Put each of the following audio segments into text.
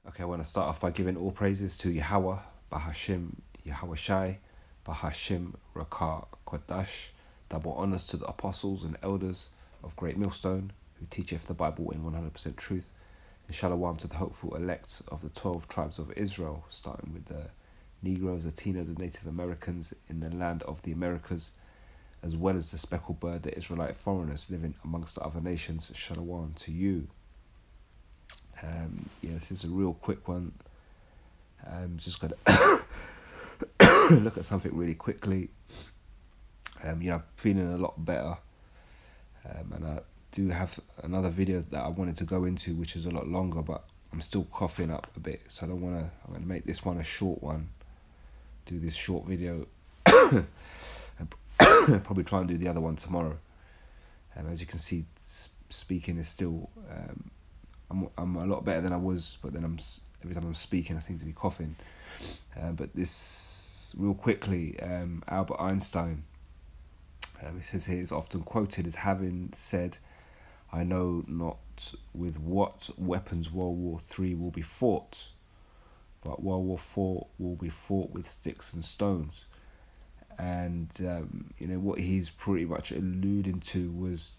Okay, I want to start off by giving all praises to Yahweh, Bahashim, Yahweh Shai, Bahashim, Rakah, Kodash. Double honours to the apostles and elders of Great Millstone, who teacheth the Bible in 100% truth. And Shalom to the hopeful elect of the 12 tribes of Israel, starting with the Negroes, Latinos, and Native Americans in the land of the Americas, as well as the speckled bird, the Israelite foreigners living amongst the other nations. Shalom to you. This is a real quick one. Just going to look at something really quickly. I'm feeling a lot better. And I do have another video that I wanted to go into, which is a lot longer, but I'm still coughing up a bit. So I'm going to make this one a short one. Do this short video. And probably try and do the other one tomorrow. As you can see, speaking is still... I'm a lot better than I was, but then every time I'm speaking I seem to be coughing. But this, real quickly, Albert Einstein, it says here, is often quoted as having said, "I know not with what weapons World War III will be fought, but World War IV will be fought with sticks and stones." And what he's pretty much alluding to was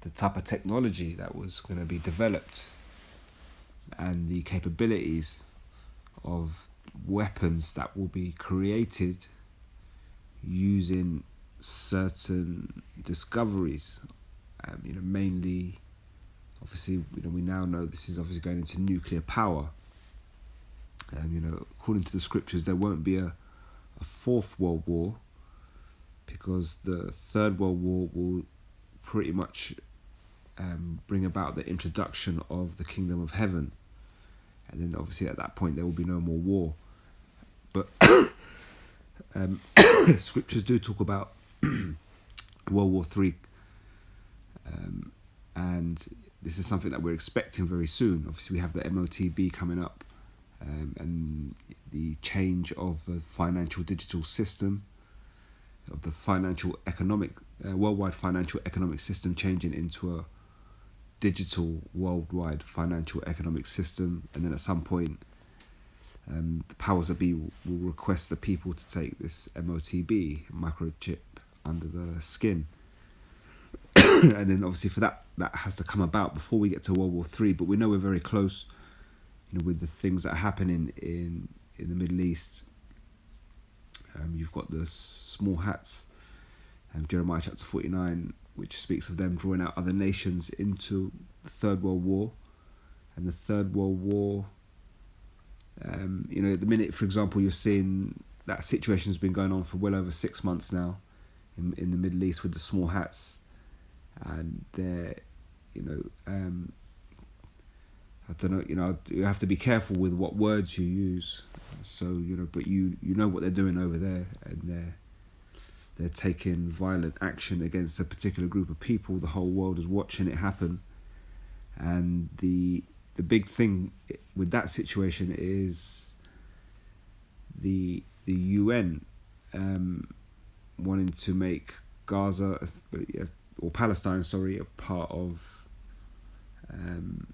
the type of technology that was going to be developed and the capabilities of weapons that will be created using certain discoveries. Mainly, obviously, we now know this is obviously going into nuclear power. According to the scriptures, there won't be a fourth world war, because the third world war will pretty much bring about the introduction of the kingdom of heaven, and then obviously at that point there will be no more war. But scriptures do talk about World War III, and this is something that we're expecting very soon. Obviously we have the MOTB coming up, and the change of the financial digital system, of the worldwide financial economic system changing into a digital worldwide financial economic system. And then at some point the powers that be will request the people to take this MOTB, microchip, under the skin. And then obviously for that has to come about before we get to World War III. But we know we're very close, with the things that are happening in the Middle East. You've got the small hats, Jeremiah chapter 49, which speaks of them drawing out other nations into the Third World War. And the Third World War, at the minute, for example, you're seeing that situation has been going on for well over 6 months now in the Middle East with the small hats. And they're, I don't know, you have to be careful with what words you use. So, but you know what they're doing over there, and they're taking violent action against a particular group of people. The whole world is watching it happen. And the big thing with that situation is the UN wanting to make Gaza, or Palestine, a part of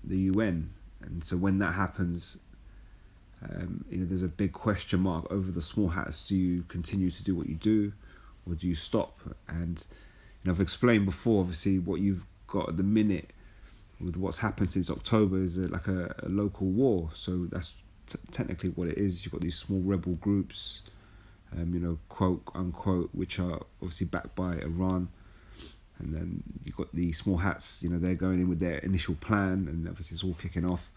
the UN. And so when that happens, there's a big question mark over the small hats. Do you continue to do what you do, or do you stop? And I've explained before, obviously, what you've got at the minute with what's happened since October is like a local war. So that's technically what it is. You've got these small rebel groups, quote unquote, which are obviously backed by Iran. And then you've got the small hats, they're going in with their initial plan, and obviously it's all kicking off.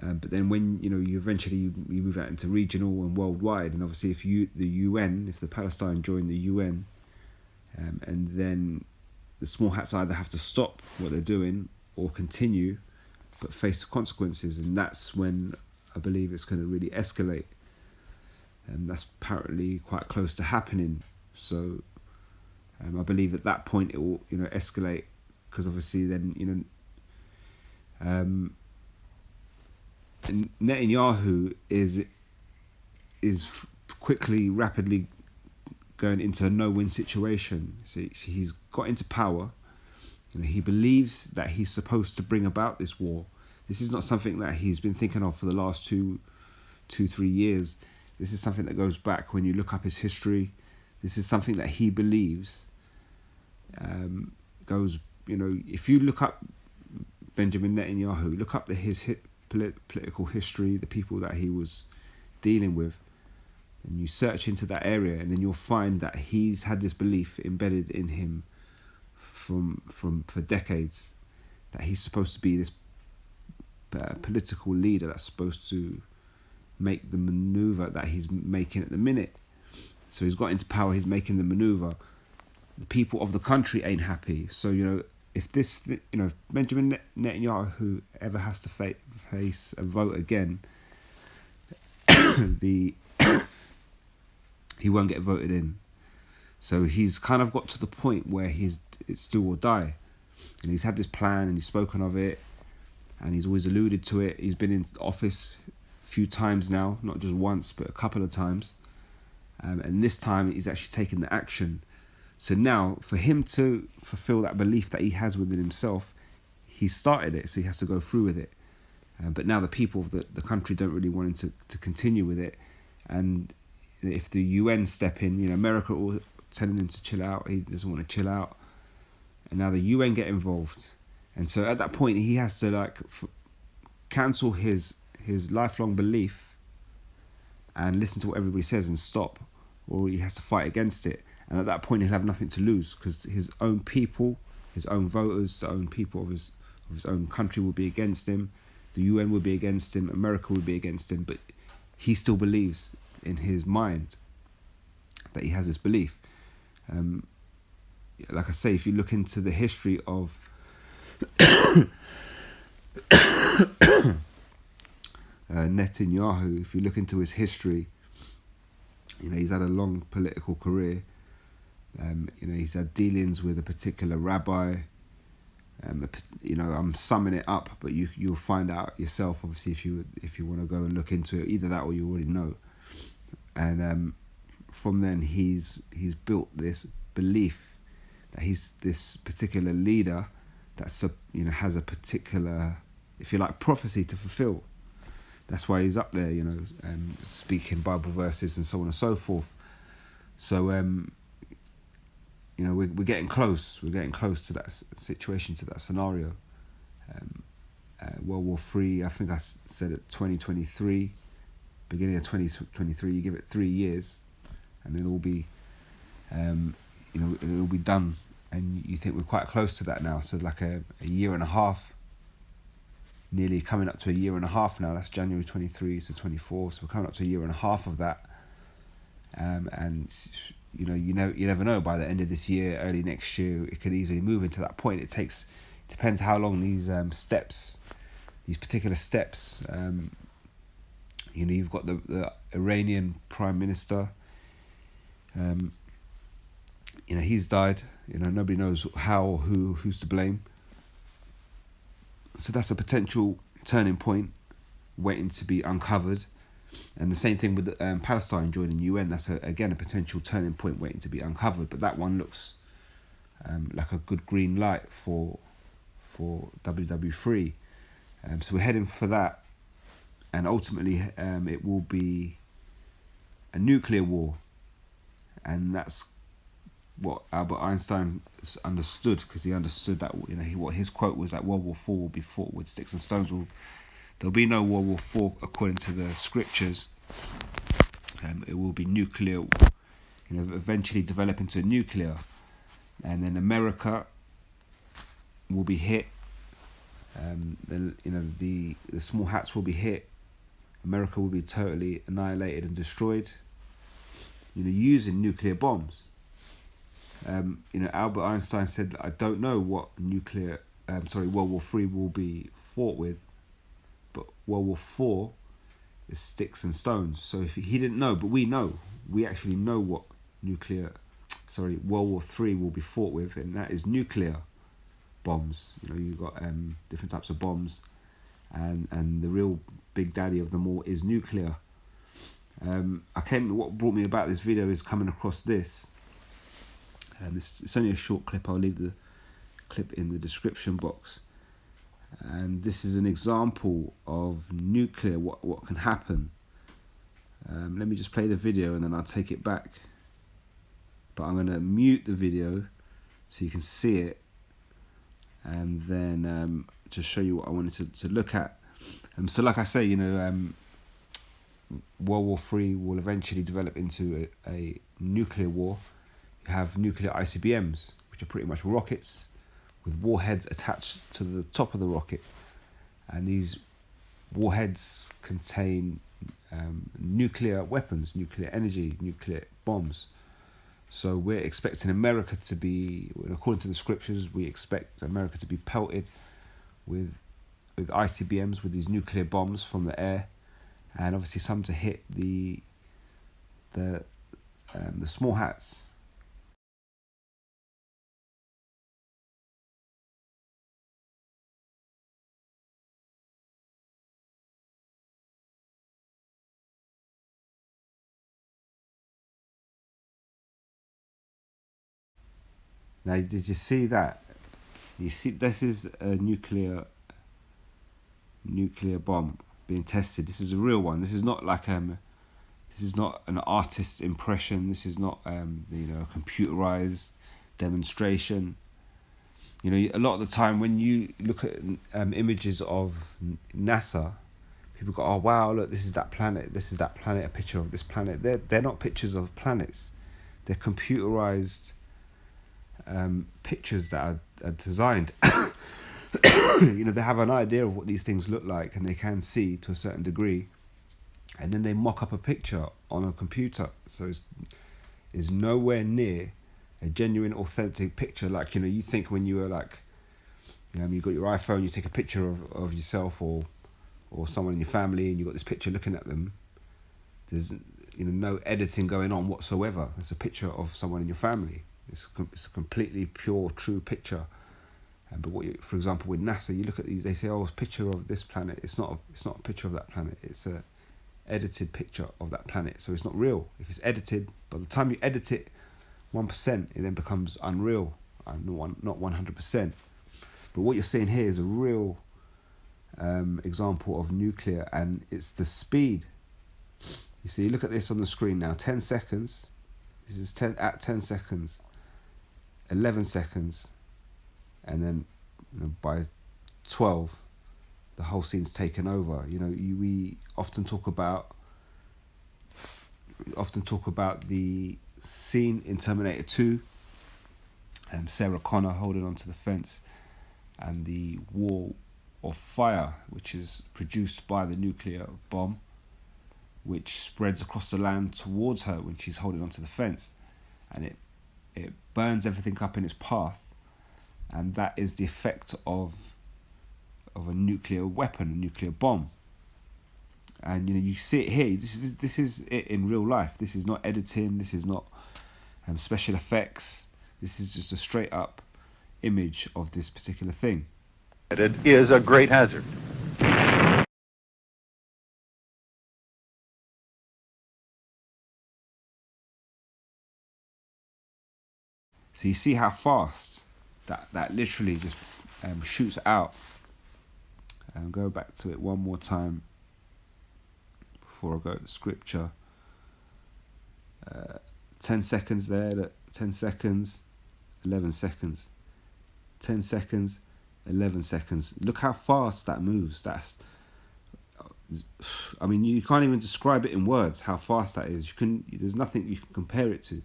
But then when, you eventually you move out into regional and worldwide, and obviously if the Palestine join the UN, and then the small hats either have to stop what they're doing or continue, but face the consequences. And that's when I believe it's going to really escalate. And that's apparently quite close to happening. So I believe at that point it will, escalate, because obviously then, Netanyahu is rapidly going into a no-win situation. So he's got into power. He believes that he's supposed to bring about this war, This is not something that he's been thinking of for the last 3 years. This is something that goes back when you look up his history. This is something that he believes goes, if you look up Benjamin Netanyahu, look up his political history, the people that he was dealing with, and you search into that area, and then you'll find that he's had this belief embedded in him for decades, that he's supposed to be this political leader that's supposed to make the maneuver that he's making at the minute. So he's got into power, he's making the maneuver. The people of the country ain't happy. So, if Benjamin Netanyahu ever has to face a vote again, he won't get voted in. So he's kind of got to the point where it's do or die. And he's had this plan and he's spoken of it and he's always alluded to it. He's been in office a few times now, not just once, but a couple of times. And this time he's actually taken the action. So now for him to fulfill that belief that he has within himself, he started it, so he has to go through with it. But now the people of the country don't really want him to continue with it. And if the UN step in, America all telling him to chill out, he doesn't want to chill out. And now the UN get involved. And so at that point, he has to cancel his lifelong belief and listen to what everybody says and stop, or he has to fight against it. And at that point, he'll have nothing to lose because his own people, his own voters, the own people of his own country will be against him. The UN will be against him. America will be against him. But he still believes in his mind that he has this belief. Like I say, if you look into the history of Netanyahu, if you look into his history, he's had a long political career. He's had dealings with a particular rabbi. I'm summing it up, but you'll find out yourself, obviously, if you want to go and look into it. Either that or you already know. And from then he's built this belief that he's this particular leader that has a particular, if you like, prophecy to fulfill. That's why he's up there, speaking Bible verses and so on and so forth. So we're getting close. We're getting close to that situation, to that scenario. World War III, I think I said it, 2023, beginning of 2023. You give it 3 years, and it'll be, it'll be done. And you think we're quite close to that now. So like a year and a half, nearly coming up to a year and a half now. That's January 23 to 24. So we're coming up to a year and a half of that. And you never know. By the end of this year, early next year, it could easily move into that point. Depends how long these particular steps. You've got the Iranian Prime Minister. He's died. Nobody knows how or who's to blame. So that's a potential turning point waiting to be uncovered. And the same thing with Palestine joining UN. That's again a potential turning point waiting to be uncovered. But that one looks like a good green light for WW3. So we're heading for that. And ultimately it will be a nuclear war. And that's what Albert Einstein understood, because he understood that what his quote was that World War IV will be fought with sticks and stones. There'll be no World War IV according to the scriptures. It will be nuclear, eventually develop into nuclear, and then America will be hit. The small hats will be hit. America will be totally annihilated and destroyed. Using nuclear bombs. Albert Einstein said, I don't know what World War III will be fought with, but World War IV is sticks and stones. So if he didn't know, but we actually know what World War III will be fought with, and that is nuclear bombs. You've got different types of bombs, and the real big daddy of them all is nuclear. What brought me about this video is coming across this. And it's only a short clip. I'll leave the clip in the description box. And this is an example of nuclear, what can happen. Let me just play the video and then I'll take it back. But I'm going to mute the video so you can see it, and then just show you what I wanted to look at. So like I say, World War III will eventually develop into a nuclear war. You have nuclear ICBMs, which are pretty much rockets with warheads attached to the top of the rocket. And these warheads contain nuclear weapons, nuclear energy, nuclear bombs. So we're expecting America to be, according to the scriptures, we expect America to be pelted with ICBMs, with these nuclear bombs from the air, and obviously some to hit the small hats. Now, did you see that? You see, this is a nuclear bomb being tested. This is a real one. This is not like this is not an artist's impression. This is not a computerized demonstration. A lot of the time when you look at images of NASA, people go, "Oh wow, look, this is that planet. This is that planet. A picture of this planet." They're not pictures of planets. They're computerized pictures that are designed. They have an idea of what these things look like, and they can see to a certain degree, and then they mock up a picture on a computer. So it's nowhere near a genuine, authentic picture. Like, you think when you were like, you got your iPhone, you take a picture of yourself or someone in your family, and you got this picture looking at them. There's no editing going on whatsoever. It's a picture of someone in your family. It's a completely pure, true picture. But for example, with NASA, you look at these, they say, "Oh, it's a picture of this planet." It's not a picture of that planet. It's a edited picture of that planet. So it's not real. If it's edited, by the time you edit it 1%, it then becomes unreal. Not 100%. But what you're seeing here is a real example of nuclear, and it's the speed. You see, look at this on the screen now. 10 seconds. This is 10 seconds. 11 seconds. And then by 12, the whole scene's taken over. We often talk about the scene in Terminator 2, and Sarah Connor holding onto the fence, and the wall of fire, which is produced by the nuclear bomb, which spreads across the land towards her when she's holding onto the fence, and it burns everything up in its path. And that is the effect of a nuclear weapon, a nuclear bomb. And you see it here. This is it in real life. This is not editing. This is not special effects. This is just a straight up image of this particular thing. It is a great hazard. So you see how fast that literally just shoots out. Go back to it one more time before I go to the scripture. 10 seconds there, 10 seconds, 11 seconds. 10 seconds, 11 seconds. Look how fast that moves. You can't even describe it in words how fast that is. There's nothing you can compare it to.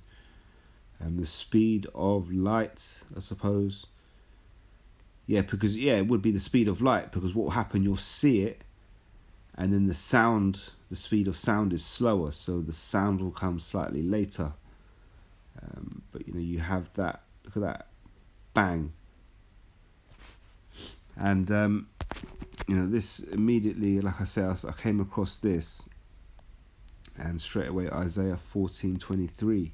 The speed of light, I suppose. Because it would be the speed of light, because what will happen, you'll see it, and then the speed of sound is slower, so the sound will come slightly later. But you have that, look at that, bang. And this immediately, like I said, I came across this, and straight away Isaiah 14:23.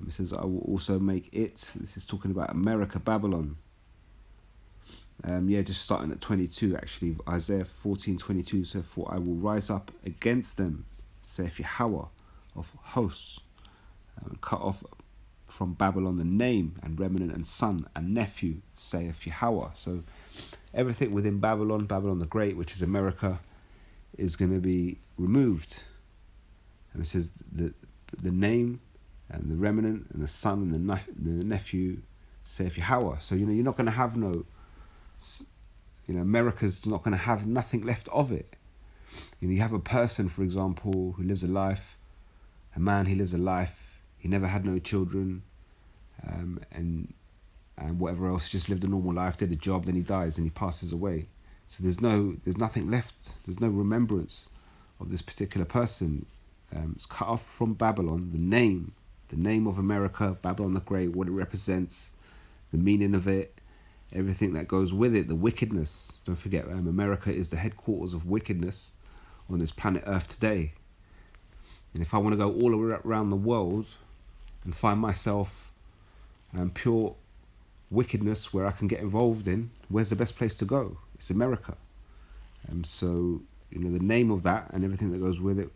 It says, "I will also make it." This is talking about America, Babylon. Just starting at 22 actually. Isaiah 14:22 says, "For I will rise up against them, saith Yahweh of hosts, and cut off from Babylon the name and remnant and son and nephew, saith Yahweh." So everything within Babylon the Great, which is America, is going to be removed. And it says the name and the remnant and the son and the nephew, saith Yahweh. So you're not going to have America's not going to have nothing left of it. You have a person, for example, who lives a life, a man, he lives a life, he never had no children, and whatever else, just lived a normal life, did a job, then he dies and he passes away. So there's nothing left, there's no remembrance of this particular person. It's cut off from Babylon, the name of America, Babylon the Great, what it represents, the meaning of it, everything that goes with it, the wickedness. Don't forget, America is the headquarters of wickedness on this planet Earth today. And if I want to go all around the world and find myself pure wickedness where I can get involved in, where's the best place to go? It's America. So the name of that and everything that goes with it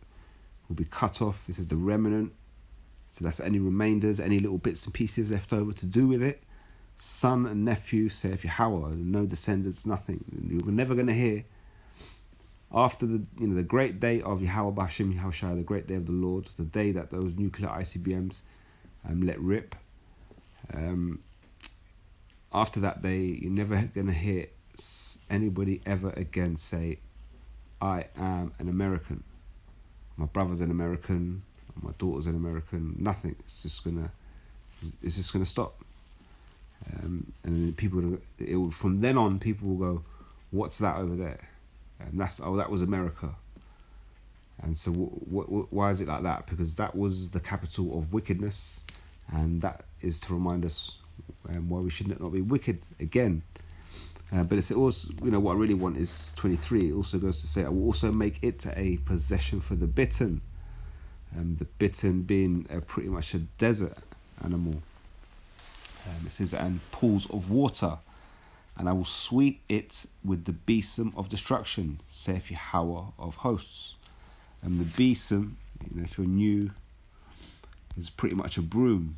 will be cut off. This is the remnant. So that's any remainders, any little bits and pieces left over to do with it. Son and nephew, saith Yahweh, no descendants, nothing. You're never going to hear after the great day of Yahweh B'Hashem Yahushua, the great day of the Lord, the day that those nuclear ICBMs let rip. After that day, you're never going to hear anybody ever again say, I am an American. My brother's an American. My daughter's an American. Nothing. It's just gonna stop. And then from then on, people will go, what's that over there? And that was America. And so why is it like that? Because that was the capital of wickedness, and that is to remind us why we should not be wicked again. But it's also, what I really want is 23. It also goes to say, I will also make it a possession for the bittern. The bittern being pretty much a desert animal. It says, and pools of water. And I will sweep it with the besom of destruction, saith Yahweh of hosts. And the besom, if you're new, is pretty much a broom.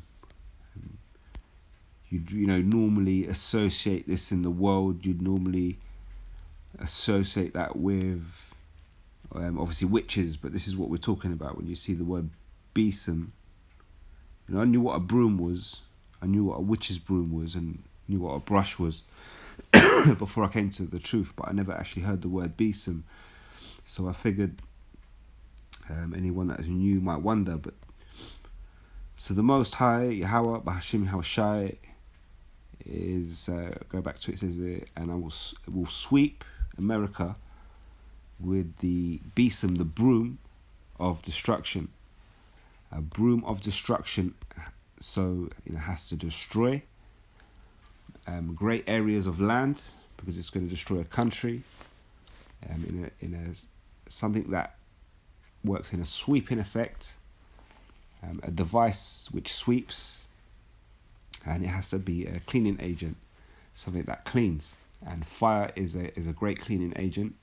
You'd normally associate this in the world. You'd normally associate that with obviously witches, but this is what we're talking about when you see the word besom. I knew what a broom was. I knew what a witch's broom was, and knew what a brush was before I came to the truth. But I never actually heard the word besom, so I figured anyone that is new might wonder. But so the Most High Yahweh B'Hashem Yahushai is go back to it. It says and I will sweep America with the besom, the broom of destruction. A broom of destruction, so it has to destroy great areas of land, because it's going to destroy a country. In something that works in a sweeping effect, a device which sweeps, and it has to be a cleaning agent, something that cleans. And fire is a great cleaning agent.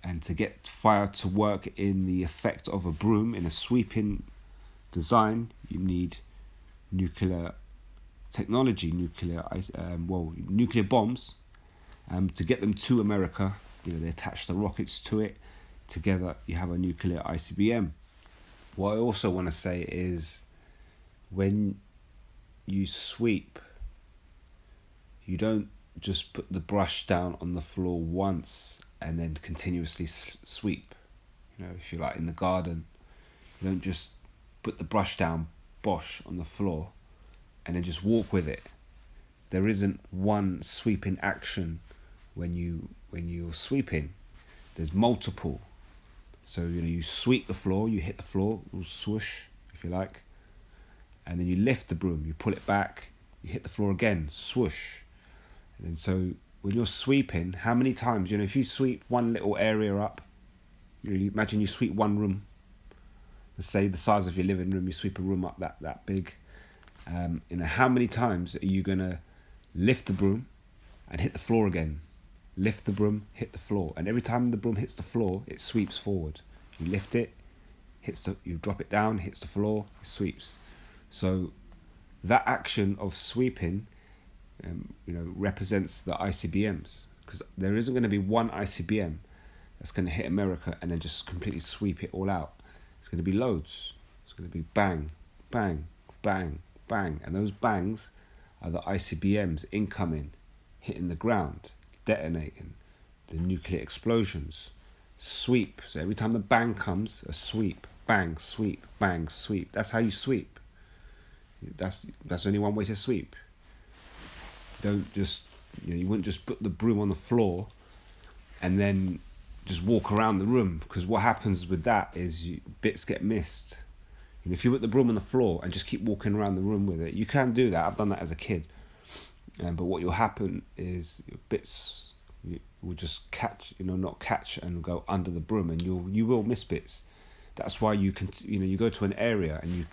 And to get fire to work in the effect of a broom in a sweeping design, you need nuclear technology, nuclear bombs. To get them to America, they attach the rockets to it. Together, you have a nuclear ICBM. What I also want to say is, when you sweep, you don't just put the brush down on the floor once and then continuously sweep. If you're like in the garden, you don't just put the brush down, bosh, on the floor and then just walk with it. There isn't one sweeping action when you're sweeping. There's multiple. So you sweep the floor, you hit the floor, it will swoosh, if you like, and then you lift the broom, you pull it back, you hit the floor again, swoosh. And then so when you're sweeping, how many times, if you sweep one little area up, you imagine you sweep one room, let's say the size of your living room, you sweep a room up that big. How many times are you gonna lift the broom and hit the floor again? Lift the broom, hit the floor, and every time the broom hits the floor, it sweeps forward. You lift it, you drop it down, hits the floor, it sweeps. So that action of sweeping represents the ICBMs, because there isn't going to be one ICBM that's going to hit America and then just completely sweep it all out. It's going to be loads. It's going to be bang, bang, bang, bang, and those bangs are the ICBMs incoming, hitting the ground, detonating, the nuclear explosions, sweep. So every time the bang comes, a sweep, bang, sweep, bang, sweep. That's how you sweep. That's only one way to sweep. Don't just, you wouldn't just put the broom on the floor and then just walk around the room, because what happens with that is bits get missed. And if you put the broom on the floor and just keep walking around the room with it, you can do that. I've done that as a kid. But what will happen is bits will just catch, not catch and go under the broom, and you will miss bits. That's why you go to an area and you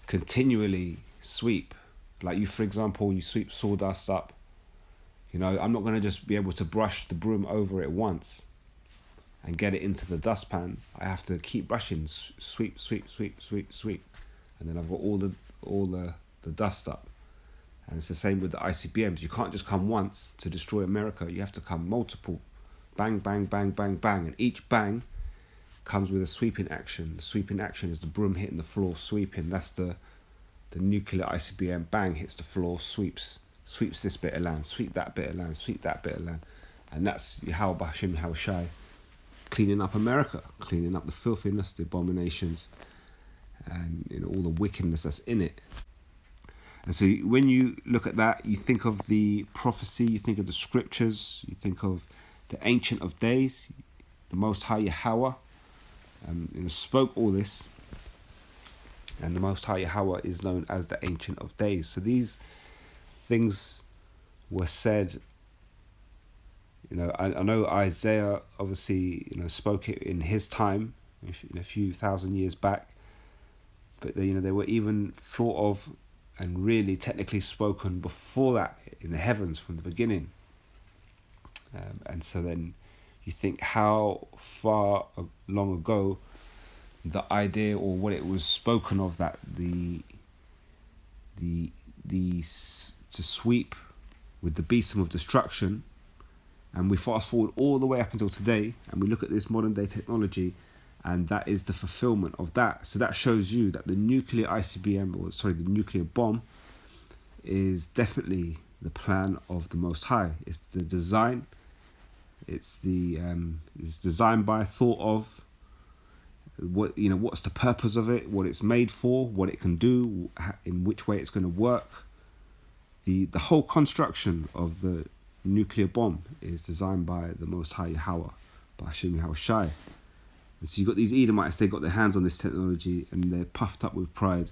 continually sweep. Like for example, you sweep sawdust up. I'm not going to just be able to brush the broom over it once and get it into the dustpan. I have to keep brushing, sweep, sweep, sweep, sweep, sweep, and then I've got all the dust up. And it's the same with the ICBMs. You can't just come once to destroy America. You have to come multiple, bang, bang, bang, bang, bang, and each bang comes with a sweeping action. The sweeping action is the broom hitting the floor, sweeping. That's the nuclear ICBM. Bang, hits the floor, sweeps this bit of land, sweep that bit of land, sweep that bit of land, and that's Yahweh Bashim Hawashai, cleaning up America, cleaning up the filthiness, the abominations, and all the wickedness that's in it. And so when you look at that, you think of the prophecy, you think of the scriptures, you think of the Ancient of Days, the Most High Yahweh, spoke all this, and the Most High Yahweh is known as the Ancient of Days. So these things were said. I know Isaiah obviously spoke it in his time, a few thousand years back, but they were even thought of and really technically spoken before that in the heavens from the beginning. And so then you think how far long ago the idea or what it was spoken of, that the to sweep with the besom of destruction, and we fast forward all the way up until today, and we look at this modern day technology, and that is the fulfillment of that. So that shows you that the nuclear the nuclear bomb is definitely the plan of the Most High. It's the design. It's designed by, thought of. What's the purpose of it? What it's made for? What it can do? In which way it's going to work? The whole construction of the nuclear bomb is designed by the Most High Yahweh, by Hashem Yahushai. And so you've got these Edomites, they got their hands on this technology and they're puffed up with pride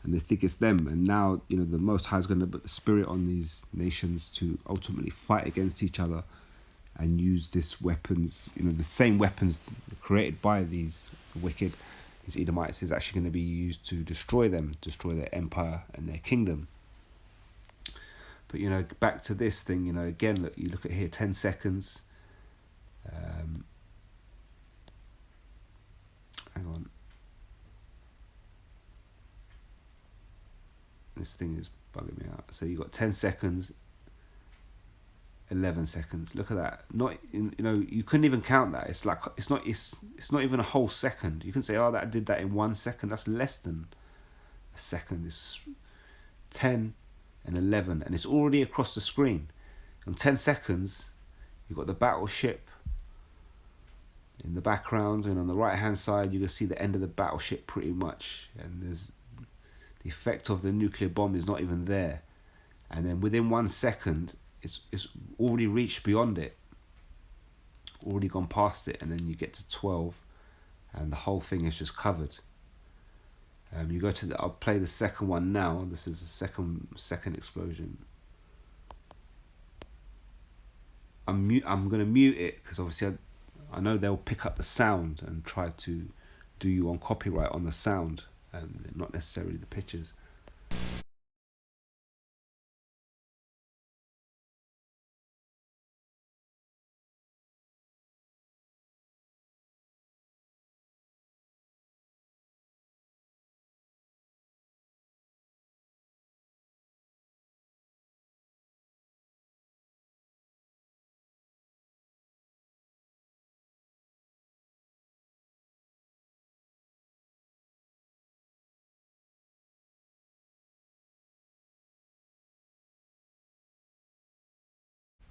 and they think it's them. And now, the Most High is going to put the spirit on these nations to ultimately fight against each other and use this weapons, the same weapons created by these wicked, these Edomites, is actually going to be used to destroy them, destroy their empire and their kingdom. But, back to this thing, again, look, you look at here, 10 seconds. Hang on. This thing is bugging me out. So you got 10 seconds, 11 seconds. Look at that. You couldn't even count that. It's like it's not even a whole second. You can say, oh, that did that in 1 second. That's less than a second. It's 10 and 11, and it's already across the screen. In 10 seconds, you've got the battleship in the background, and on the right hand side you can see the end of the battleship pretty much, and there's the effect of the nuclear bomb is not even there. And then within 1 second it's already reached beyond it, already gone past it, and then you get to 12 and the whole thing is just covered. You go to I'll play the second one now. This is the second explosion. I'm going to mute it because obviously I know they'll pick up the sound and try to do you on copyright on the sound and not necessarily the pictures.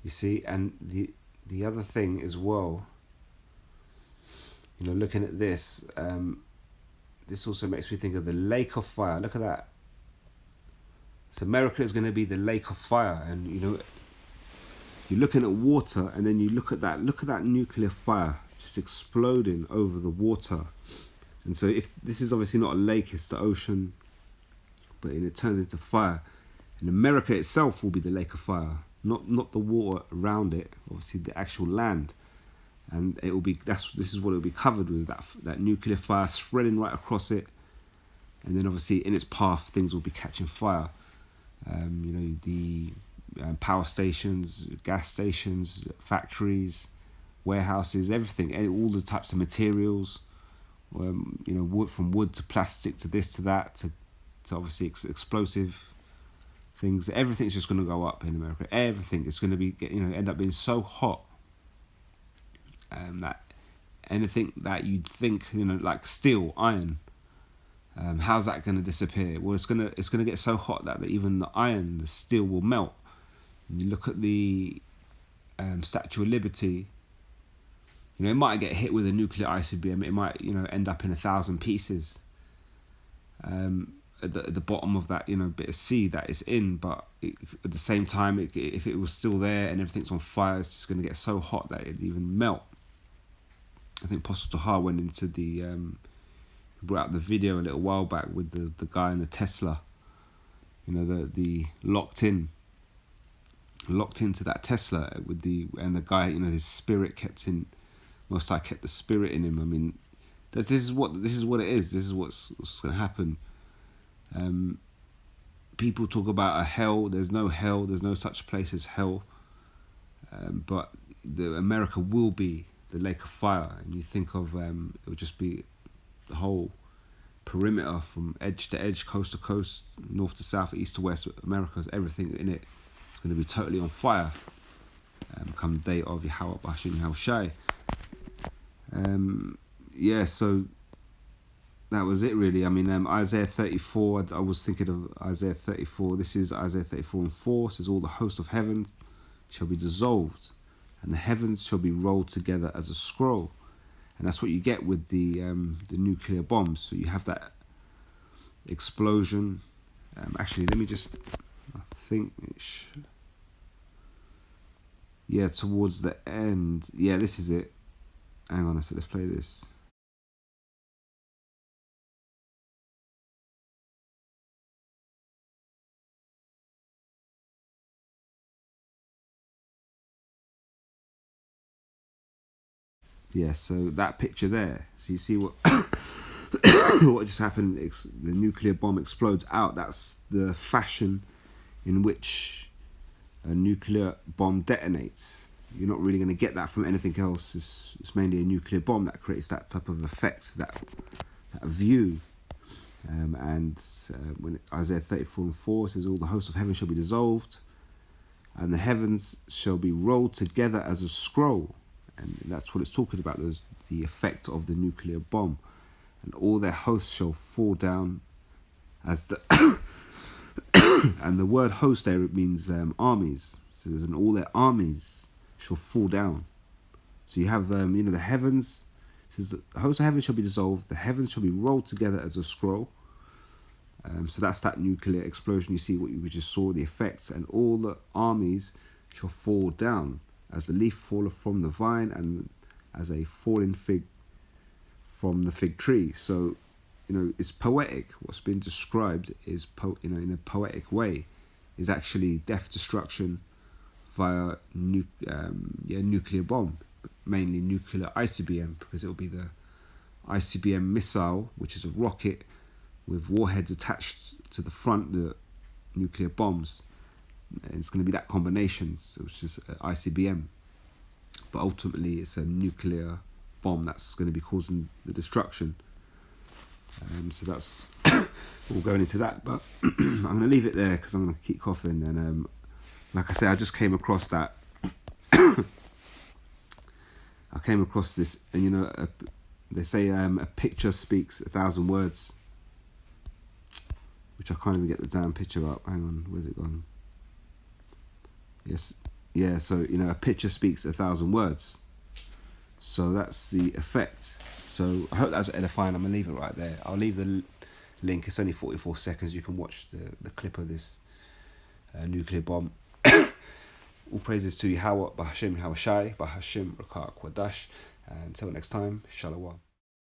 You see, and the other thing as well, looking at this, this also makes me think of the lake of fire. Look at that. So America is going to be the lake of fire, and you're looking at water, and then you look at that nuclear fire just exploding over the water. And so if this is obviously not a lake, it's the ocean, but it turns into fire. And America itself will be the lake of fire, not the water around it, obviously the actual land. And it will be this is what it will be covered with, that nuclear fire spreading right across it. And then obviously in its path things will be catching fire. The power stations, gas stations, factories, warehouses, everything, all the types of materials, wood, from wood to plastic to this to that to obviously explosive things. Everything's just going to go up in America. Everything is going to be end up being so hot that anything that you'd think like steel, iron, how's that going to disappear? Well, it's gonna get so hot that even the iron, the steel will melt. And you look at the Statue of Liberty. It might get hit with a nuclear ICBM. It might end up in 1,000 pieces at the bottom of that bit of sea that it's in. But at the same time, if it was still there and everything's on fire, it's just going to get so hot that it'd even melt. I think Apostle Tahar went into brought out the video a little while back with the guy in the Tesla, the locked into that Tesla and the guy, his spirit kept the spirit in him. I mean, this is what it is. This is what's going to happen. People talk about a hell. There's no hell. There's no such place as hell. But America will be the lake of fire, and you think of it would just be the whole perimeter from edge to edge, coast to coast, north to south, east to west. America's everything in it is going to be totally on fire. Come the day of Yahweh Bashim Hawshai. So that was it really. I mean, Isaiah 34, I was thinking of Isaiah 34. This is Isaiah 34:4. It says, all the host of heaven shall be dissolved, and the heavens shall be rolled together as a scroll. And that's what you get with the nuclear bombs. So you have that explosion. Actually, let me just, I think towards the end. Yeah, this is it. Hang on a sec, let's play this. Yeah, so that picture there. So you see what what just happened? The nuclear bomb explodes out. That's the fashion in which a nuclear bomb detonates. You're not really going to get that from anything else. It's mainly a nuclear bomb that creates that type of effect, that view. When Isaiah 34:4 says, all the hosts of heaven shall be dissolved, and the heavens shall be rolled together as a scroll. And that's what it's talking about, the effect of the nuclear bomb. And all their hosts shall fall down as the... and the word host there, it means armies. So and all their armies shall fall down. So you have, the heavens. It says the host of heaven shall be dissolved. The heavens shall be rolled together as a scroll. So that's that nuclear explosion. You see what we just saw, the effects. And all the armies shall fall down, as the leaf falleth from the vine, and as a falling fig from the fig tree. So, it's poetic. What's been described is, in a poetic way, is actually death, destruction via nuclear bomb, mainly nuclear ICBM, because it will be the ICBM missile, which is a rocket with warheads attached to the front, the nuclear bombs. And it's going to be that combination. So it's just ICBM, but ultimately it's a nuclear bomb that's going to be causing the destruction. So that's all going into that. But I'm going to leave it there because I'm going to keep coughing. And like I say, I just came across that. I came across this, and they say a picture speaks 1,000 words, which I can't even get the damn picture up. Hang on, where's it gone? Yes, Yeah, so a picture speaks 1,000 words. So that's the effect. So I hope that's edifying. I'm gonna leave it right there. I'll leave the link. It's only 44 seconds. You can watch the clip of this nuclear bomb. All praises to Yahweh, Bahashim Hawashai, Bahashim Rakak Wadash. And until next time, Shalom.